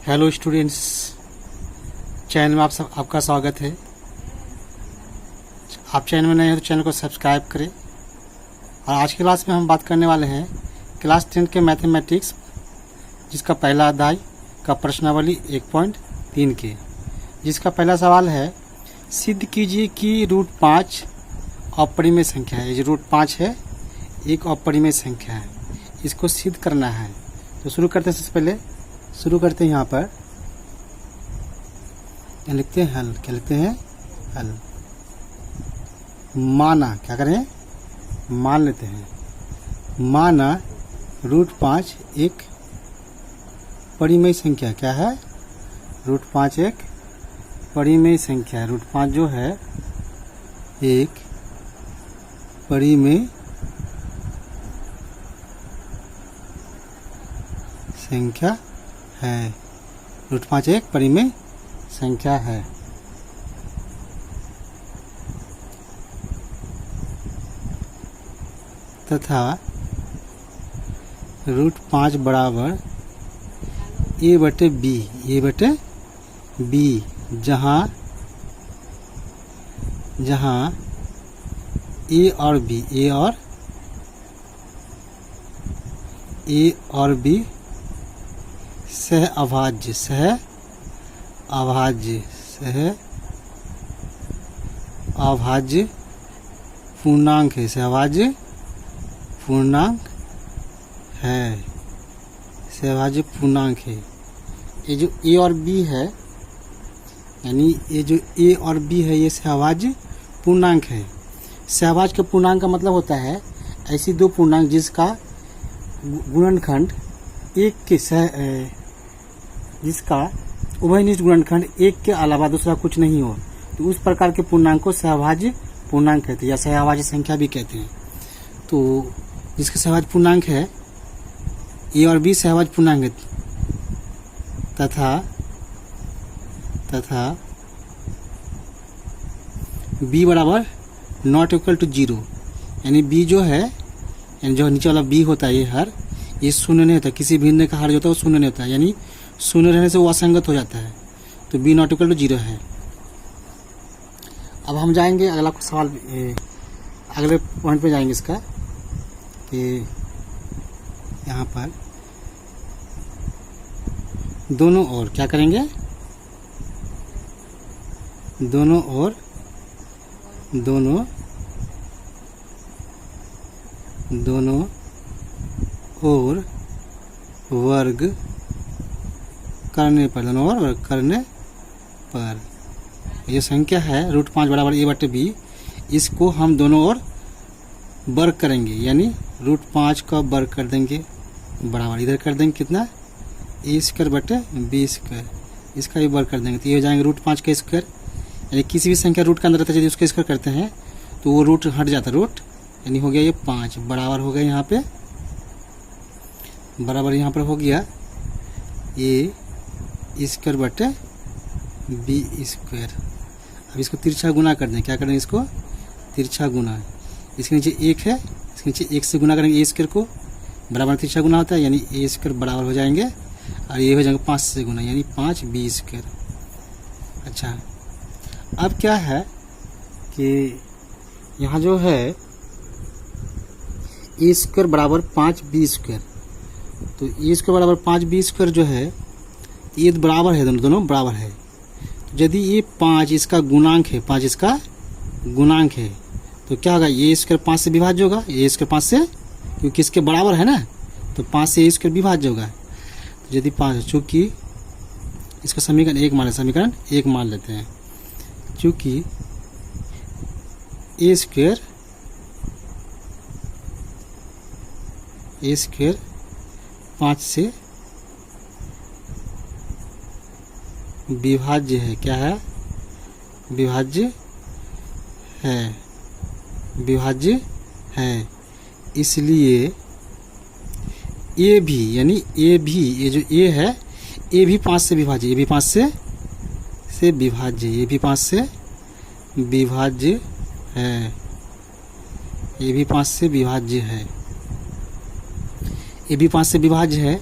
Hello students, channel में आपका स्वागत है। आप चैनल में नए हैं तो चैनल को सब्सक्राइब करें। और आज की क्लास में हम बात करने वाले हैं क्लास 10 के मैथमेटिक्स, जिसका पहला अध्याय का प्रश्नावली 1.3 के, जिसका पहला सवाल है, सिद्ध कीजिए कि √5 अपरिमेय संख्या है। ये जो √5 है एक अपरिमेय संख्या है, इसको सिद्ध करना है। तो शुरू करते हैं। सबसे पहले शुरू करते हैं। यहाँ पर क्या लिखते हैं? हल। क्या लिखते हैं? हल। माना, क्या करें? मान लेते हैं। माना √5 एक परिमेय संख्या। क्या है? √5 एक परिमेय संख्या है। √5 जो है एक परिमेय संख्या है। √5 एक परिमेय संख्या है। तथा √5 बराबर a/b, जहाँ a और b सह अभाज्य पूर्णांक है। सहअभाज्य पूर्णांक है। सहअभाज्य पूर्णांक है। ये जो a और b है, यानी ये जो a और b है, ये सहअभाज्य पूर्णांक है। सहअभाज्य के पूर्णांक का मतलब होता है ऐसी दो पूर्णांक जिसका गुणनखंड एक के जिसका उभयनिष्ठ गुणनखंड एक के अलावा दूसरा कुछ नहीं हो, तो उस प्रकार के पूर्णांक को सहअभाज्य पूर्णांक कहते हैं या सहअभाज्य संख्या भी कहते हैं। तो जिसका सहअभाज्य पूर्णांक है a और b सहअभाज्य पूर्णांक है, तथा b बराबर ≠ 0, यानी b जो है, यानी जो नीचे वाला b होता है ये शून्य नहीं होता। किसी भी भिन्न का हर जो होता है वो शून्य नहीं होता, यानी शून्य रहने से वो असंगत हो जाता है। तो b ≠ 0 है। अब हम जाएंगे अगला सवाल, अगले पॉइंट पे जाएंगे इसका, कि यहाँ पर दोनों ओर क्या करेंगे? दोनों ओर वर्ग करने पर ये संख्या है √5 बराबर a/b, इसको हम दोनों ओर वर्ग करेंगे, यानी √5 का वर्ग कर देंगे बराबर इधर कर देंगे कितना? a²/b², इसका भी वर्ग कर देंगे। तो ये हो जाएंगे √5 का स्क्वायर, यानी किसी भी संख्या रूट का अंदर रहता है यदि उसका स्क्वायर करते हैं तो वो रूट हट जाता है, रूट, यानी हो गया ये 5 बराबर हो गया यहाँ पे, बराबर यहाँ पर हो गया a²/b²। अब इसको तिरछा गुना कर दें। क्या करें? इसको तिरछा गुना। इसके नीचे 1 है, इसके नीचे 1 से गुना करेंगे a² को, बराबर तिरछा गुना होता है, यानी a² बराबर हो जाएंगे, और ये हो जाएंगे 5 से गुना, यानी 5b²। अच्छा, अब क्या है कि यहाँ जो है a² बराबर 5b², तो a² बराबर 5b² जो है ये बराबर है, दोनों बराबर है। तो यदि ये 5 इसका गुणांक है, 5 इसका गुणांक है, तो क्या होगा? a² 5 से विभाज्य होगा, a² 5 से, क्योंकि इसके बराबर है ना, तो 5 से a² विभाज्य होगा। तो यदि 5, चूँकि इसका समीकरण 1 मान लेते हैं, चूँकि a² 5 से विभाज्य है। क्या है? विभाज्य है। इसलिए a भी, यानी a भी, ये जो a है a भी 5 से विभाज्य, ये भी 5 से विभाज्य, ये भी 5 से विभाज्य है, ये भी 5 से विभाज्य है, ये भी 5 से विभाज्य है,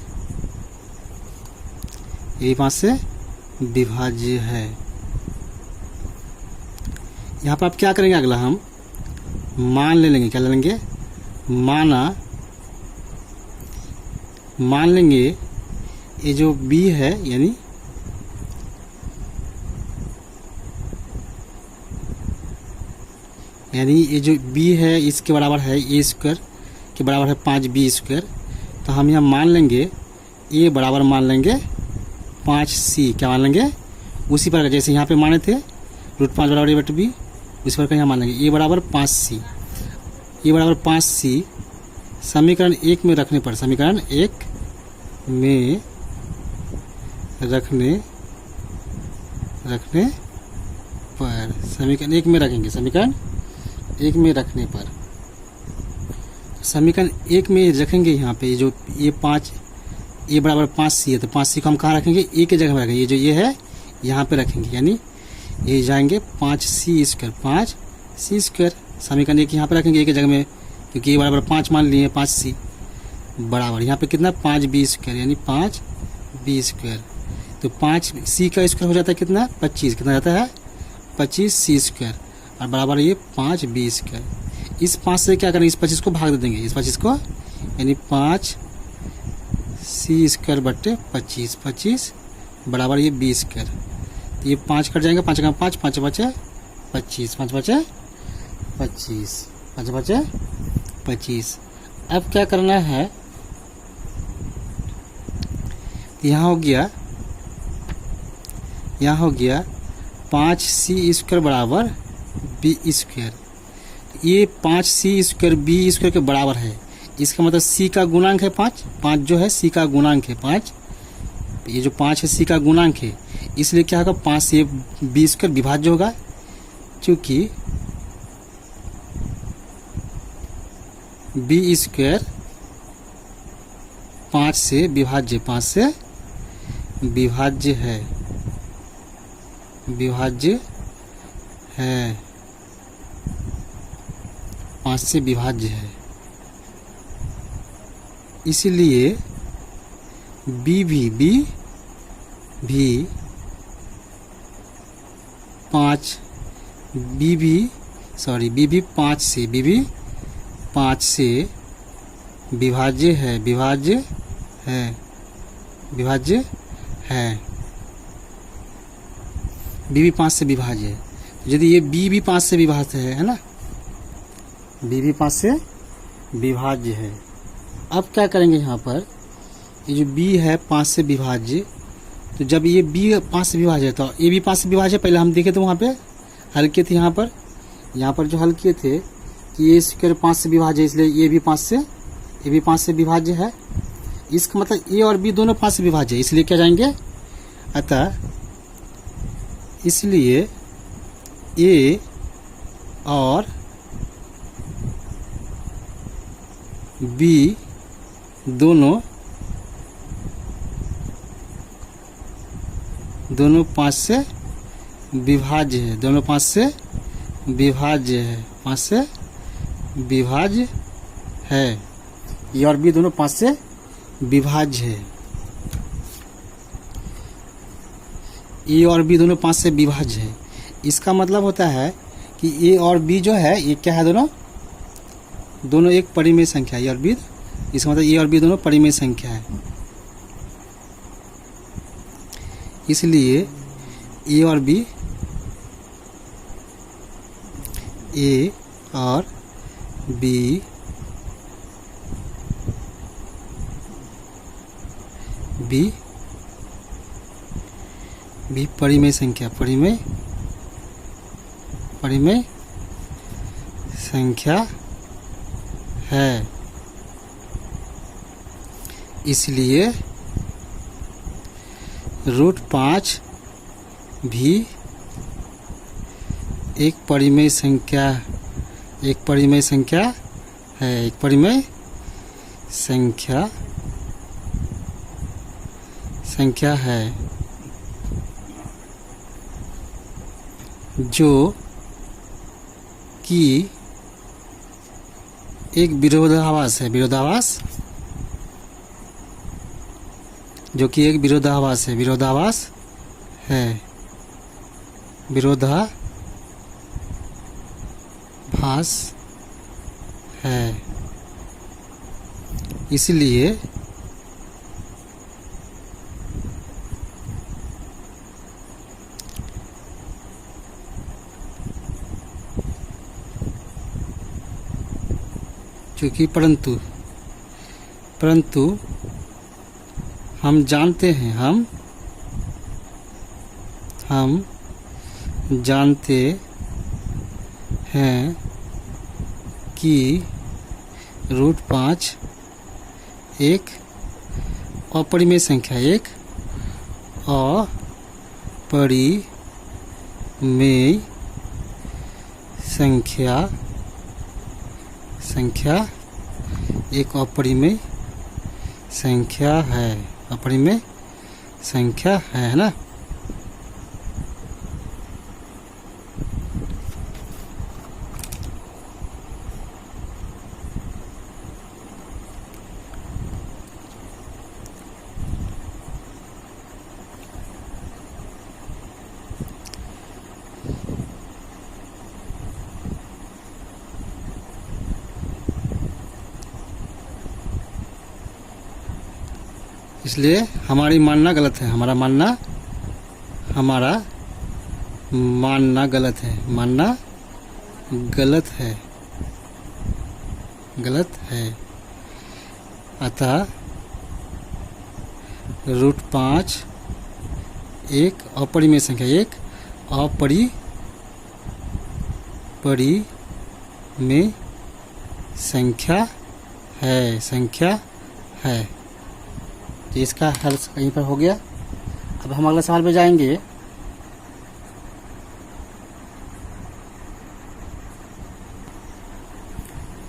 ये 5 से विभाज्य है। यहाँ पर आप क्या करेंगे, अगला हम मान ले लेंगे। क्या ले लेंगे, मान लेंगे ये जो b है, यानी ये जो b है इसके बराबर है a स्क्वायर के बराबर है 5b स्क्वायर। तो हम यहाँ मान लेंगे a बराबर मान लेंगे 5c। क्या मान लेंगे, उसी प्रकार जैसे यहाँ पे माने थे √5 बराबर a बटे b, उसी प्रकार यहाँ मान लेंगे a बराबर 5c। a बराबर 5c समीकरण 1 में रखने पर, समीकरण 1 में रखने पर, समीकरण 1 में रखेंगे, समीकरण 1 में रखने पर, समीकरण 1 में रखेंगे। यहाँ पे जो ये 5 a बराबर 5c है, तो 5c को हम कहाँ रखेंगे, a के जगह में रखेंगे। ये जो ये है यहाँ पे रखेंगे, यानी ये जाएंगे 5c स्क्वायर, 5c स्क्वायर। समीकरण 1 यहाँ पे रखेंगे a के जगह में, क्योंकि a बराबर 5 मान लिए 5c बराबर यहाँ पे कितना 5b स्क्वायर, यानी 5b स्क्वायर। तो 5c का स्क्वायर हो जाता है कितना 25, कितना जाता है 25c स्क्वायर, और बराबर ये 5b स्क्वायर। इस 5 से क्या करेंगे, इस 25 को भाग दे देंगे, इस 25 को, यानी 5c स्क्वायर बट्टे 25, 25 बराबर ये b स्क्वायर। तो ये 5 कट जाएंगे, 5 का 5, 5 बचे 25, 5 बचे 25, 5 बचे 25। अब क्या करना है, यहाँ हो गया 5c स्क्वायर बराबर b स्क्वायर। ये 5c स्क्वायर b स्क्वायर के बराबर है, इसका मतलब c का गुणांक है 5, 5 जो है c का गुणांक है 5, ये जो 5 है c का गुणांक है, इसलिए क्या होगा 5 से b स्क्वायर विभाज्य होगा, क्योंकि b स्क्वायर 5 से विभाज्य, 5 से विभाज्य है, विभाज्य है, 5 से विभाज्य है। इसलिए b भी 5 से विभाज्य है, विभाज्य है, b भी 5 से विभाज्य है। यदि ये b भी 5 से विभाज्य है ना, b भी 5 से विभाज्य है। अब क्या करेंगे, यहाँ पर ये जो b है 5 से विभाज्य, तो जब ये b 5 से विभाज्य है तो a भी 5 से विभाज्य है। पहले हम देखे थे वहाँ पे हल किए थे, यहाँ पर जो हल किए थे कि a स्क्वायर 5 से विभाज्य है, इसलिए a भी 5 से विभाज्य है। इसका मतलब a और b दोनों 5 से विभाज्य है, इसलिए क्या जाएंगे, अतः इसलिए a और b दोनों 5 से विभाज्य है, दोनों 5 से विभाज्य है, 5 से विभाज्य है। ए और बी दोनों 5 से विभाज्य है, ए और बी दोनों 5 से विभाज्य है। इसका मतलब होता है कि ए और बी जो है ये क्या है, दोनों एक परिमेय संख्या है, ए और बी। इसका मतलब ए और बी दोनों परिमेय संख्या है, इसलिए ए और बी, ए और बी भी परिमेय संख्या, परिमेय संख्या है। इसलिए √5 भी एक परिमेय संख्या है, एक परिमेय संख्या है जो कि एक विरोधाभास है, जो कि एक विरोधाभास है, विरोधाभास है, विरोधाभास है। इसलिए क्योंकि परंतु हम जानते हैं, हम जानते हैं कि √5 एक अपरिमेय संख्या, एक अपरिमेय संख्या, एक अपरिमेय संख्या है, अपरिमेय संख्या है ना। इसलिए हमारी मानना गलत है, हमारा मानना गलत है, मानना गलत है। अतः √5 एक अपरिमेय संख्या, एक अपरिमेय संख्या है। तो इसका हल कहीं पर हो गया। अब हम अगले सवाल पे जाएंगे।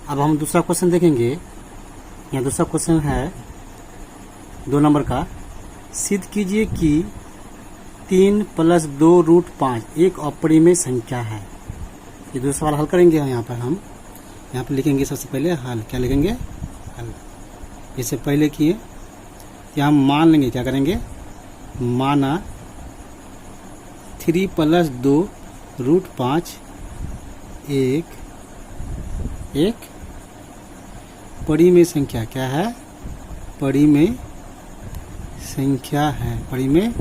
अब हम दूसरा क्वेश्चन देखेंगे। यहाँ दूसरा क्वेश्चन है 2 नंबर का। सिद्ध कीजिए कि 3 + 2 √5 एक अपरिमेय संख्या है। ये दो सवाल हल करेंगे। यहाँ पर हम लिखेंगे सबसे पहले हल। क्या लिखेंगे? हल। इससे पहले किए कि हम मान लेंगे, क्या करेंगे, माना 3 + 2 √5 एक परिमेय संख्या, क्या है, परिमेय संख्या है, परिमेय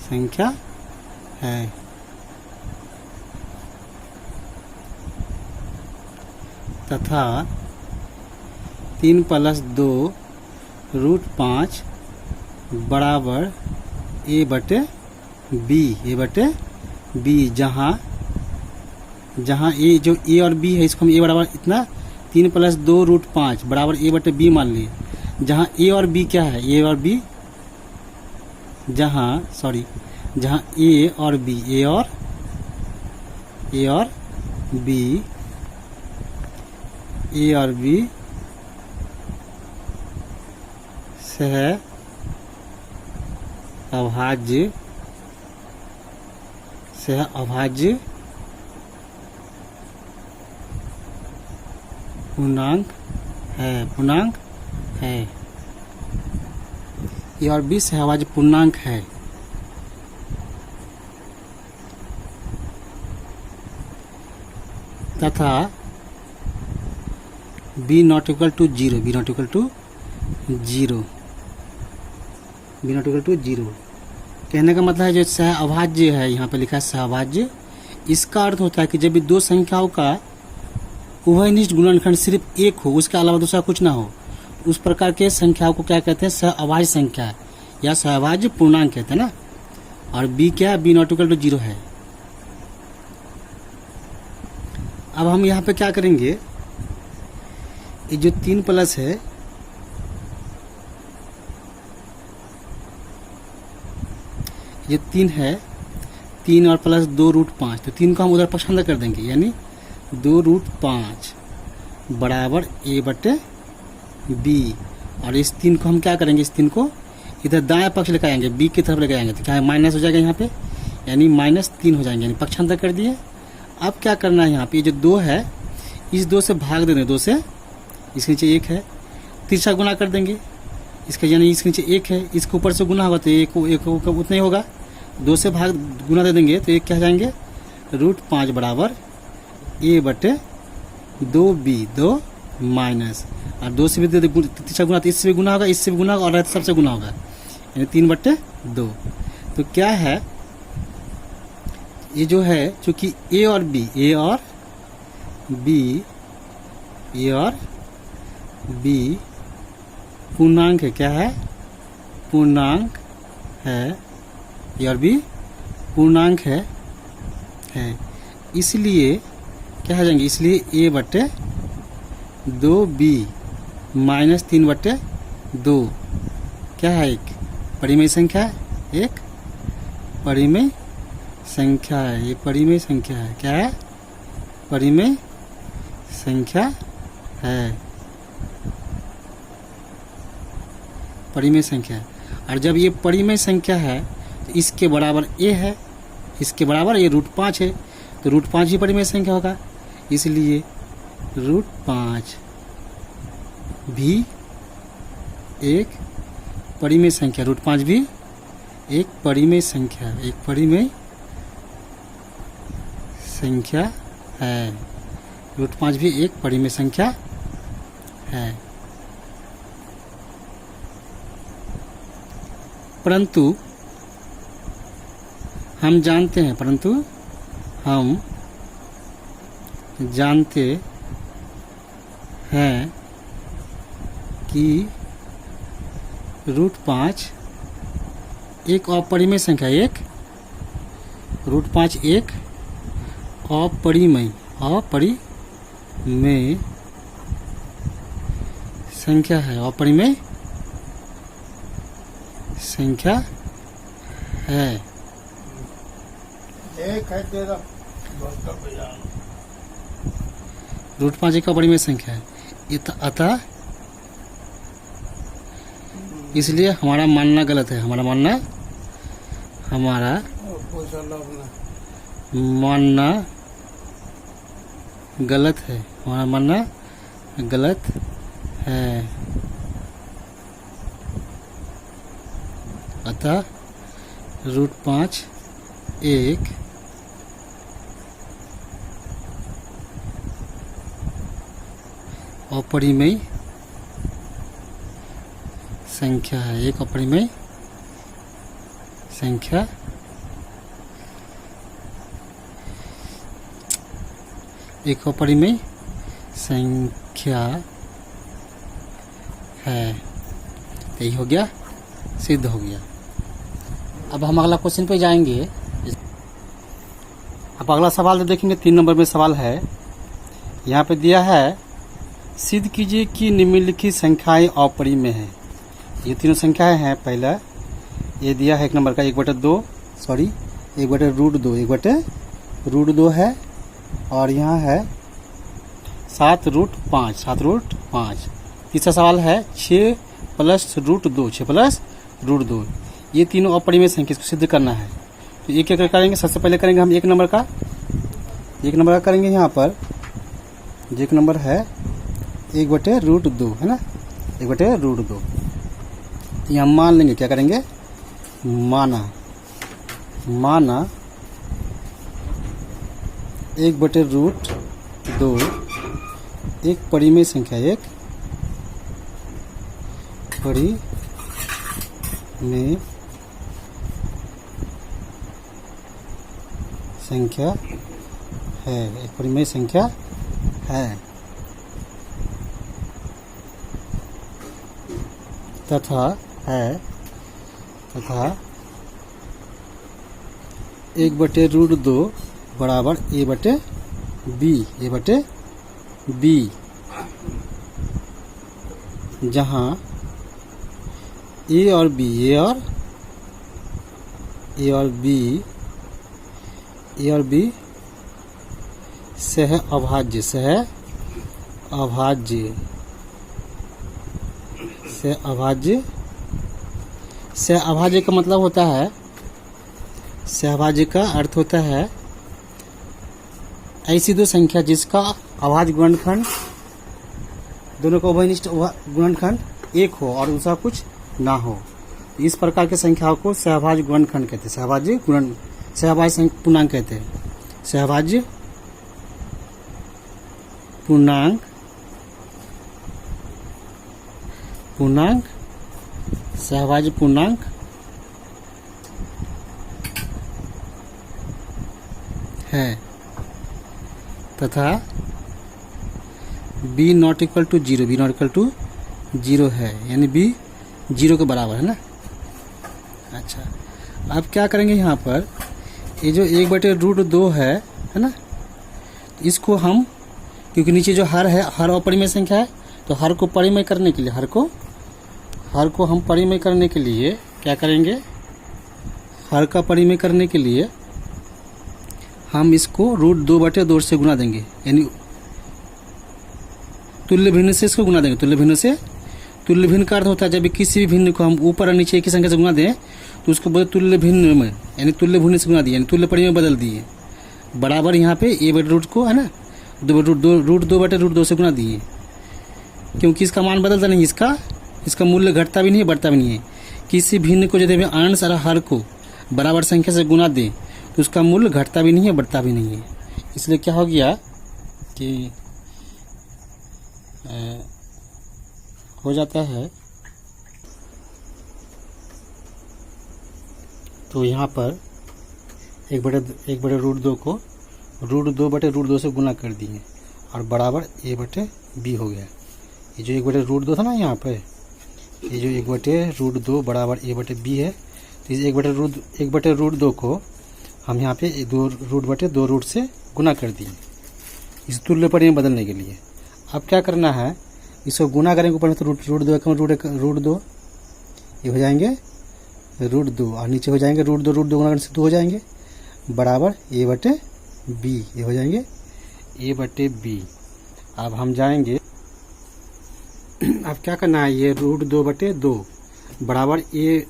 संख्या है। तथा 3 + 2 √5 बराबर a/b, जहाँ ए जो ए और बी है, इसको हम ए बराबर इतना 3 + 2 √5 बराबर a/b मान लिए। जहाँ ए और बी क्या है, ए और बी, जहाँ ए और बी सह अभाज्य पूर्णांक है। ए और बी सहअभाज्य पूर्णांक है। तथा b ≠ 0 कहने का मतलब है जो सहअभाज्य है, यहाँ पे लिखा है सहअभाज्य, इसका अर्थ होता है कि जब भी दो संख्याओं का उभयनिष्ठ गुणनखंड सिर्फ एक हो, उसके अलावा दूसरा कुछ ना हो, उस प्रकार के संख्याओं को क्या कहते हैं, सहअभाज्य संख्या या सहअभाज्य पूर्णांक कहते हैं ना। और b क्या है, b ≠ 0 है। अब हम यहाँ पे क्या करेंगे, ये जो 3 प्लस है, ये 3 है, 3 और प्लस 2 √5, तो 3 को हम उधर पसंद कर देंगे, यानी 2 √5 बराबर a/b। और इस 3 को हम क्या करेंगे, इस 3 को इधर दाएं पक्ष लेकर आएंगे, b की तरफ लेकर आएंगे, तो क्या है, माइनस हो जाएगा यहाँ पे, यानी -3 हो जाएंगे, यानी पक्षांतर कर दिए। अब क्या करना है, यहाँ पे ये जो 2 है, इस 2 से भाग देंगे, 2 से इसके नीचे 1 है, तिरछा गुना कर देंगे, इसका यानी इसके नीचे 1 है, इसके ऊपर से गुना होगा तो एक उतना ही होगा, 2 से भाग गुना दे देंगे तो एक क्या हो जाएंगे, √5 बराबर a/2b, 2 माइनस, और 2 से भी दे तीसरा गुना तो इससे भी गुना होगा, इससे भी गुना होगा और सबसे गुना होगा, यानी 3/2। तो क्या है, ये जो है चूंकि a और b पूर्णांक है, क्या है, पूर्णांक है, a और b पूर्णांक है, इसलिए क्या हो जाएंगे, इसलिए a/2b माइनस 3/2 क्या है, एक परिमेय संख्या है, एक परिमेय संख्या है, ये परिमेय संख्या है, क्या है, परिमेय संख्या है, परिमेय संख्या है। और जब ये परिमेय संख्या है तो इसके बराबर a है, इसके बराबर ये √5 है, तो √5 ही परिमेय संख्या होगा, इसलिए √5 भी एक परिमेय संख्या, √5 भी एक परिमेय संख्या, एक परिमेय संख्या है, √5 भी एक परिमेय संख्या है। परंतु हम जानते हैं कि √5 एक अपरिमेय संख्या, एक √5 एक अपरिमेय संख्या है, अपरिमेय संख्या है। √5 एक अपरिमेय संख्या है, अतः इसलिए हमारा मानना गलत है, हमारा मानना गलत है, हमारा मानना गलत है, अतः √5 एक अपरिमेय संख्या है, एक अपरिमेय संख्या है। यही हो गया, सिद्ध हो गया। अब हम अगला क्वेश्चन पे जाएंगे। अब अगला सवाल जो देखेंगे 3 नंबर में सवाल है, यहाँ पे दिया है सिद्ध कीजिए कि निम्नलिखित संख्याएं अपरिमेय हैं। ये तीनों संख्याएं हैं। पहला ये दिया है 1 नंबर का 1/2 1/√2 है, और यहाँ है 7√5। तीसरा सवाल है 6 + √2 ये तीनों अपरिमेय संख्या, इसको सिद्ध करना है। तो एक एक करेंगे। सबसे पहले करेंगे हम 1 नंबर का करेंगे। यहाँ पर 1 नंबर है 1/√2 है ना, 1/√2। तो यहाँ मान लेंगे, क्या करेंगे, माना 1/√2 एक परिमेय संख्या, एक परिमेय संख्या है, एक परिमेय संख्या है। तथा 1/√2 बराबर a/b, जहाँ a और b सह अभाज्य का मतलब होता है, सहभाज्य का अर्थ होता है ऐसी दो संख्या जिसका अभाज्य गुणनखंड, दोनों का उभयनिष्ठ गुणनखंड 1 हो और दूसरा कुछ ना हो। इस प्रकार की संख्याओं को सहभाज्य गुणनखंड कहते हैं। सहभाज्य पूर्णांक कहते हैं। सहभाज्य पूर्णांक सहभाज्य पूर्णांक है तथा b not equal to zero है, यानी b 0 के बराबर है ना। अच्छा, अब क्या करेंगे यहाँ पर, ये जो 1/√2 है ना, इसको हम, क्योंकि नीचे जो हर है, हर अपरिमेय संख्या है, तो हर को परिमेय करने के लिए, हर को हम परिमेय करने के लिए क्या करेंगे, हर का परिमेय करने के लिए हम इसको √2/2 से गुना देंगे, यानी तुल्य भिन्न से इसको गुना देंगे। तुल्य भिन्न का अर्थ होता है जब किसी भी भिन्न को हम ऊपर और नीचे एक ही संख्या से गुना दें तो उसको बोलते तुल्य भिन्न में, यानी तुल्य भिन्न से गुना दिए, यानी तुल्य परिमेय बदल दिए। बराबर यहाँ पे a/√2 को है ना, √2/2 से गुना दिए, क्योंकि इसका मान बदलता नहीं, इसका मूल्य घटता भी नहीं है, बढ़ता भी नहीं है। किसी भिन्न को यदि अंश और हर को बराबर संख्या से गुना दें तो उसका मूल्य घटता भी नहीं है, बढ़ता भी नहीं है। इसलिए क्या हो गया कि हो जाता है, तो यहाँ पर 1/√2 को √2/√2 से गुना कर दिए और बराबर a/b हो गया। ये जो 1/√2 था ना, यहाँ पे ये जो 1/√2 बराबर a/b है, तो इस 1/√2 को हम यहाँ पे 2√2 से गुना कर दिए इस तुल्य परिमेय बदलने के लिए। अब क्या करना है, इसको गुना करेंगे ऊपर में, तो √2 ये हो जाएंगे √2 और नीचे हो जाएंगे √2 गुना करने से 2 हो जाएंगे, बराबर a/b, ये हो जाएंगे a/b। अब हम जाएंगे, अब क्या करना है, ये √2/2 बराबर a/b।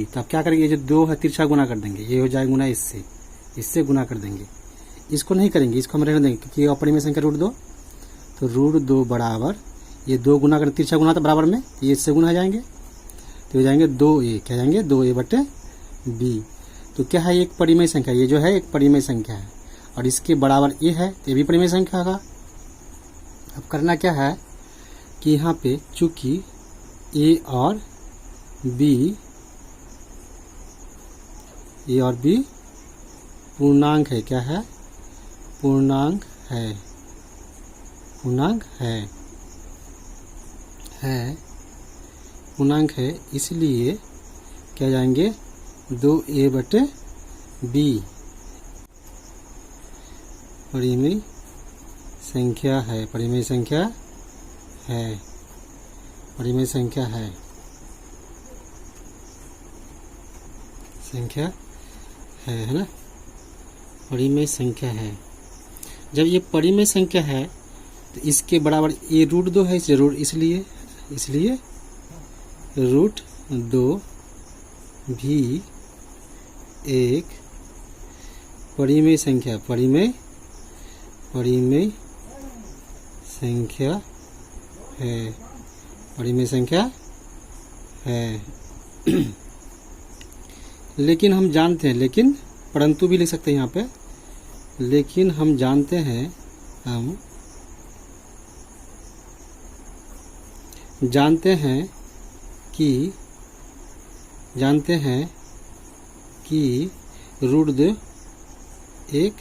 तो अब क्या करेंगे, ये जो 2 है तिरछा गुना कर देंगे, ये हो जाएगा गुना इससे गुना कर देंगे। इसको नहीं करेंगे, इसको हम रहने देंगे क्योंकि ये अपरिमेय संख्या √2, तो √2 बराबर ये 2 गुना कर, तिरछा गुना था बराबर में, ये इससे गुना हो जाएंगे, तो हो जाएंगे 2a, क्या जाएंगे 2a/b। तो क्या है, एक परिमेय संख्या, ये जो है एक परिमेय संख्या है और इसके बराबर a है, तो ये भी परिमेय संख्या होगा। अब करना क्या है कि यहाँ पे चूंकि a और b पूर्णांक है, क्या है, पूर्णांक है, इसलिए क्या जाएंगे 2a/b परिमेय संख्या है, है ना, परिमेय संख्या है। जब ये परिमेय संख्या है तो इसके बराबर ये √2 है, इसलिए √2 भी एक परिमेय संख्या है। लेकिन हम जानते हैं, परंतु भी लिख सकते हैं यहाँ पे, लेकिन हम जानते हैं कि √2 एक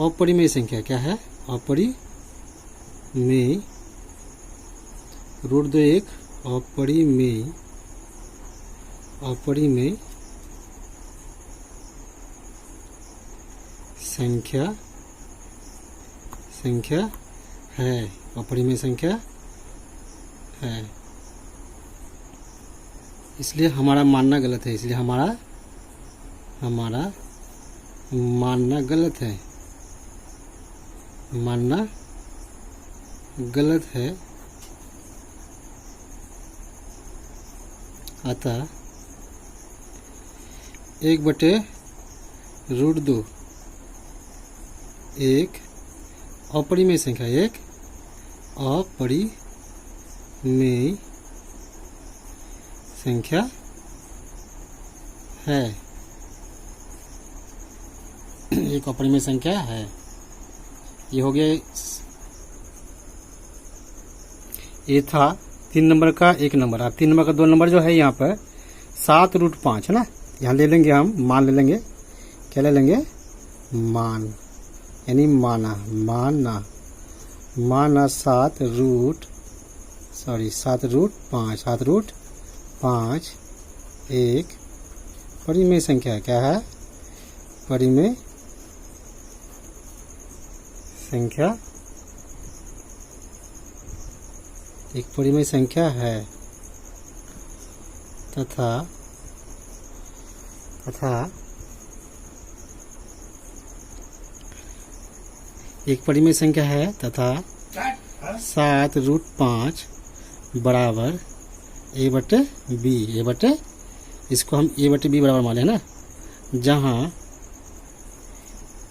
अपरिमेय संख्या, क्या है, √2 एक अपरिमेय संख्या है, अपरिमेय संख्या है। इसलिए हमारा मानना गलत है, मानना गलत है। अतः 1/√2 एक अपरिमेय संख्या एक अपरिमेय संख्या है, एक अपरिमेय संख्या है। ये हो गया, ये था 3 नंबर का 1 नंबर। अब 3 नंबर का 2 नंबर जो है यहाँ पर 7√5 है ना, यहाँ ले लेंगे हम मान ले लेंगे। क्या ले लेंगे? मान, यानी माना, माना 7√5 एक परिमेय संख्या है। क्या है? परिमेय संख्या, एक परिमेय संख्या है। तथा एक परिमेय संख्या है तथा 7√5 बराबर a बटे b। a बटे, इसको हम a बटे b बराबर माने ना, जहाँ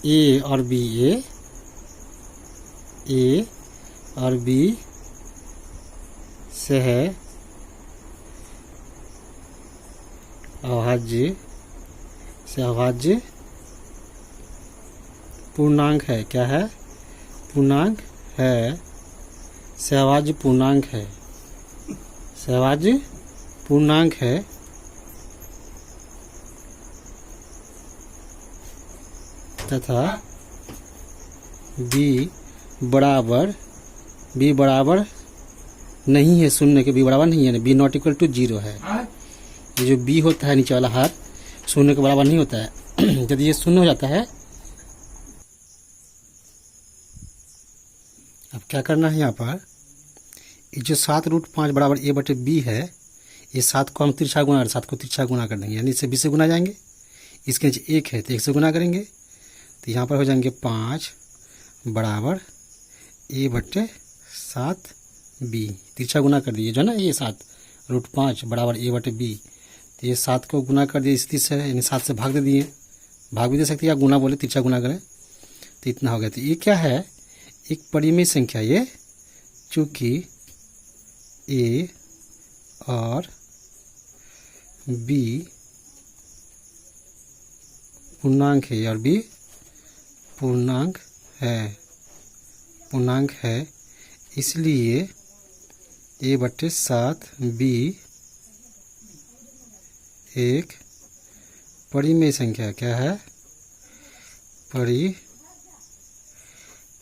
a और b, a और b से है अभाज्य पूर्णांक है। क्या है? पूर्णांक है, सहभाज्य पूर्णांक है, सहभाज्य पूर्णांक है। तथा b बराबर नहीं है, शून्य के b बराबर नहीं है, b नॉट इक्वल टू 0 है। ये जो b होता है नीचे वाला हाथ, शून्य के बराबर नहीं होता है। यदि ये शून्य हो जाता है, अब क्या करना है यहाँ पर, ये जो 7√5 बराबर a बटे b है, ये 7 को हम तिरछा गुना, 7 को तिरछा गुना कर देंगे, यानी इससे 20 से गुना जाएंगे। इसके नीचे 1 है तो 1 से गुना करेंगे, तो यहाँ पर हो जाएंगे 5 बराबर a बटे 7b। तिरछा गुना कर दिए जो है ना, ये 7√5 बराबर a बटे b। तो ये 7 को गुना कर दिए इस से, यानी 7 से भाग दे दिए, भाग भी दे सकते हैं या गुना बोले, तिरछा गुना करें तो इतना हो गया। तो ये क्या है? एक परिमेय संख्या ये, चूंकि a और b पूर्णांक है और b पूर्णांक है, इसलिए a बटे 7b एक परिमेय संख्या। क्या है?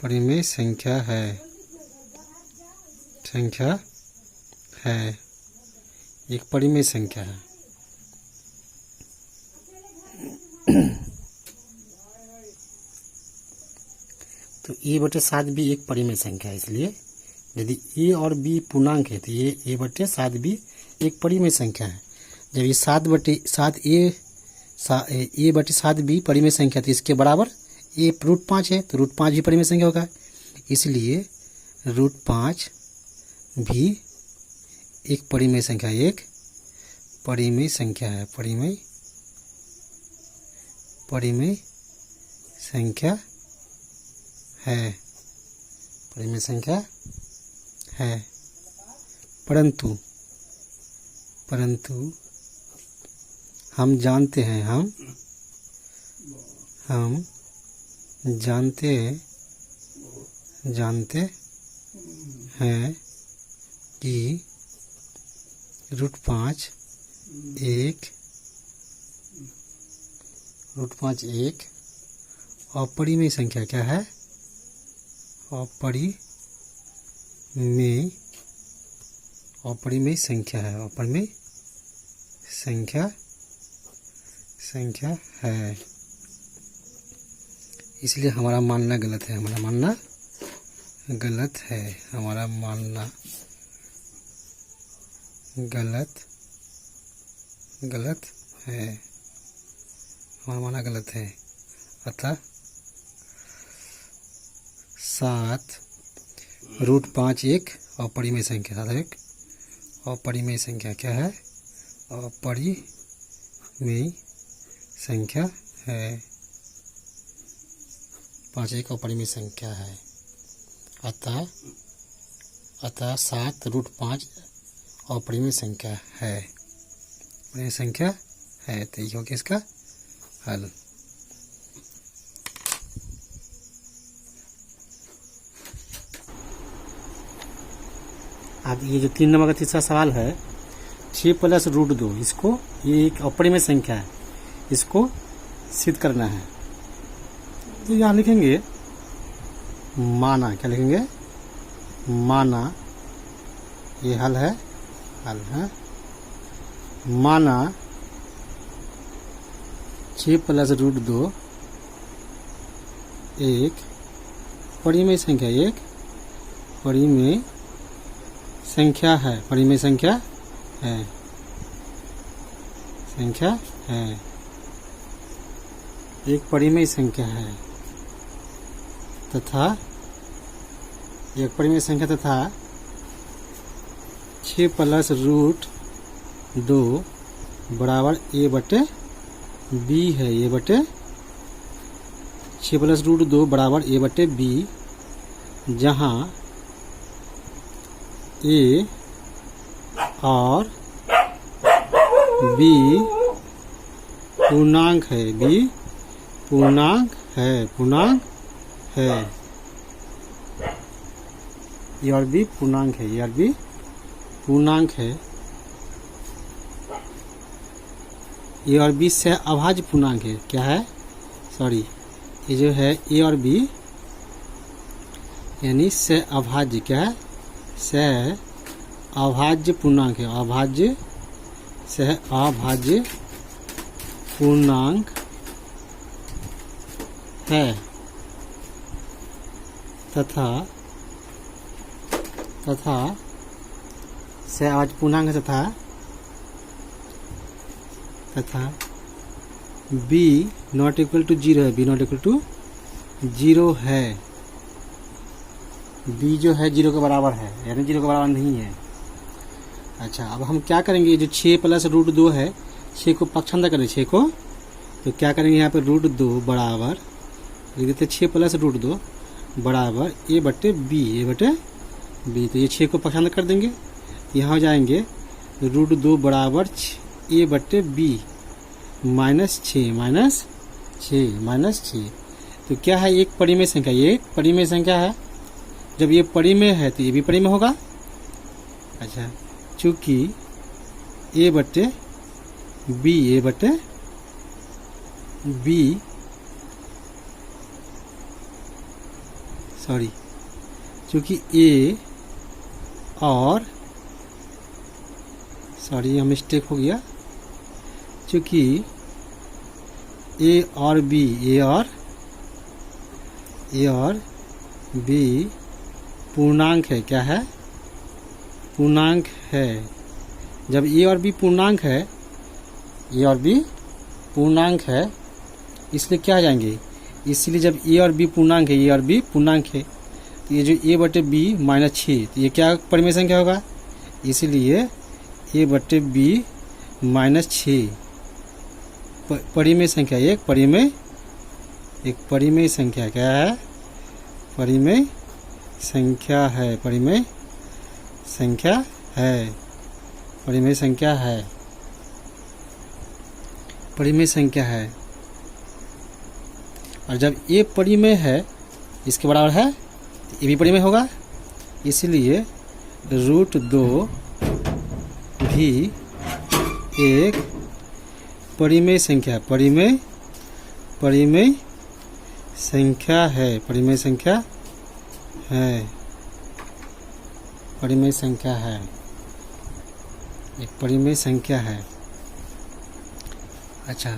परिमेय संख्या है, एक परिमेय संख्या है। तो a बटे 7b एक परिमेय संख्या है, इसलिए यदि a और b पूर्णांक है तो ये a बटे 7b एक परिमेय संख्या है। जब ये 7 बटे 7b परिमेय संख्या, तो इसके बराबर a√5 है, तो √5 भी परिमेय संख्या होगा, इसलिए √5 भी एक परिमेय संख्या, एक परिमेय संख्या है, परिमेय संख्या है, परिमेय संख्या है। परंतु हम जानते हैं, हम जानते हैं कि √5 एक अपरिमेय संख्या। क्या है? अपरिमेय संख्या है, अपरिमेय संख्या है। इसलिए हमारा मानना गलत है, हमारा मानना गलत है, हमारा मानना गलत है। अतः 7√5 एक अपरिमेय संख्या, एक अपरिमेय संख्या। क्या है? अपरिमेय संख्या है। 5 एक अपरिमेय संख्या है। अतः 7√5 अपरिमेय संख्या है। अपरिमेय संख्या है, तो ये हो गया इसका हल। अब ये जो 3 नंबर का तीसरा सवाल है, 6 + √2, इसको, ये एक अपरिमेय संख्या है, इसको सिद्ध करना है। तो यहाँ लिखेंगे माना, क्या लिखेंगे? माना, ये हल है, माना 6 + √2 एक परिमेय संख्या, एक परिमेय संख्या है, परिमेय संख्या है, एक परिमेय संख्या है तथा एक परिमेय संख्या तथा 6 + √2 बराबर a/b है, a/6 + √2 बराबर a/b, जहाँ a और b पूर्णांक है, ए और बी पूर्णांक है, ए और बी से अभाज्य पूर्णांक है। क्या है? सॉरी, ये जो है ए और बी यानी से अभाज्य, क्या है? से अभाज्य पूर्णांक है, से अभाज्य पूर्णांक है तथा से अभाज्य पूर्णांक है तथा b ≠ 0 है, b ≠ 0 है, b जो है 0 के बराबर है, यानी 0 के बराबर नहीं है। अच्छा, अब हम क्या करेंगे? जो 6 + √2 है, 6 को पक्षांतर करें, 6 को, तो क्या करेंगे? यहाँ पे √2 बराबर लिख देते 6 + √2 बराबर a/b, तो ये 6 को पक्षांतर कर देंगे, यहाँ हो जाएंगे √2 बराबर a/b -6 तो क्या है? एक परिमेय संख्या, ये एक परिमेय संख्या है। जब ये परिमेय है तो ये भी परिमेय होगा। अच्छा, चूंकि a/b सॉरी, चूंकि a और सॉरी यहाँ मिस्टेक हो गया, चूंकि a और b पूर्णांक है, क्या है? पूर्णांक है। जब a और b पूर्णांक है, इसलिए क्या आ जाएंगे? इसलिए जब a और b पूर्णांक है, तो ये जो a/b -6, तो ये क्या परिमेय संख्या होगा? इसलिए a/b -6 परिमेय संख्या, एक परिमेय संख्या, क्या है? परिमेय संख्या है। और जब ये परिमेय है, इसके बराबर है, तो ये भी परिमेय होगा, इसलिए √2 भी एक परिमेय संख्या है, एक परिमेय संख्या है। अच्छा,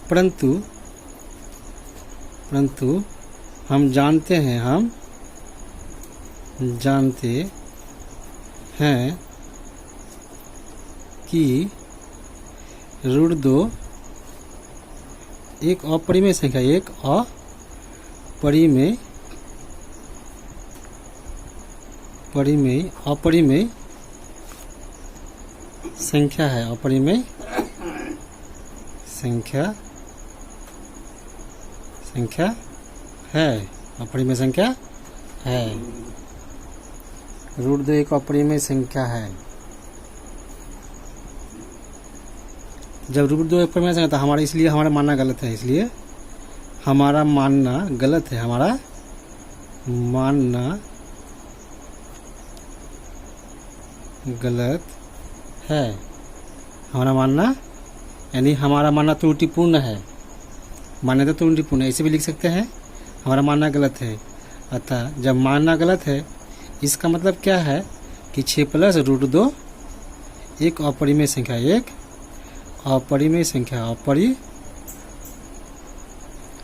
परंतु हम जानते हैं कि √2 एक अपरिमेय संख्या, अपरिमेय संख्या है, अपरिमेय संख्या है। है। √2 एक अपरिमेय संख्या है। जब √2 एक अपरिमेय संख्या तो हमारा, इसलिए हमारा मानना गलत है, इसलिए हमारा मानना गलत है, हमारा मानना गलत है, हमारा मानना, यानी हमारा मानना त्रुटिपूर्ण है, मान्यता त्रुटिपूर्ण है, ऐसे भी लिख सकते हैं, हमारा मानना गलत है। अतः जब मानना गलत है, इसका मतलब क्या है कि 6 + √2 एक अपरिमेय संख्या, एक अपरिमेय संख्या,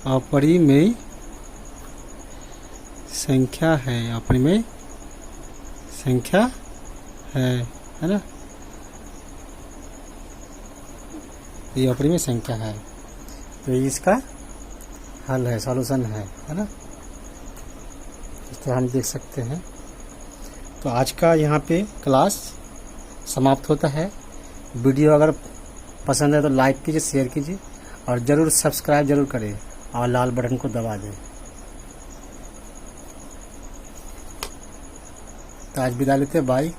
अपरिमेय संख्या है, अपरिमेय संख्या है ना, ये अपरिमेय संख्या है। तो इसका हल है, सॉल्यूशन है ना, इस तरह हम देख सकते हैं। तो आज का यहाँ पे क्लास समाप्त होता है। वीडियो अगर पसंद है तो लाइक कीजिए, शेयर कीजिए और ज़रूर सब्सक्राइब जरूर करें और लाल बटन को दबा दें। तो आज विदा लेते हैं, बाय।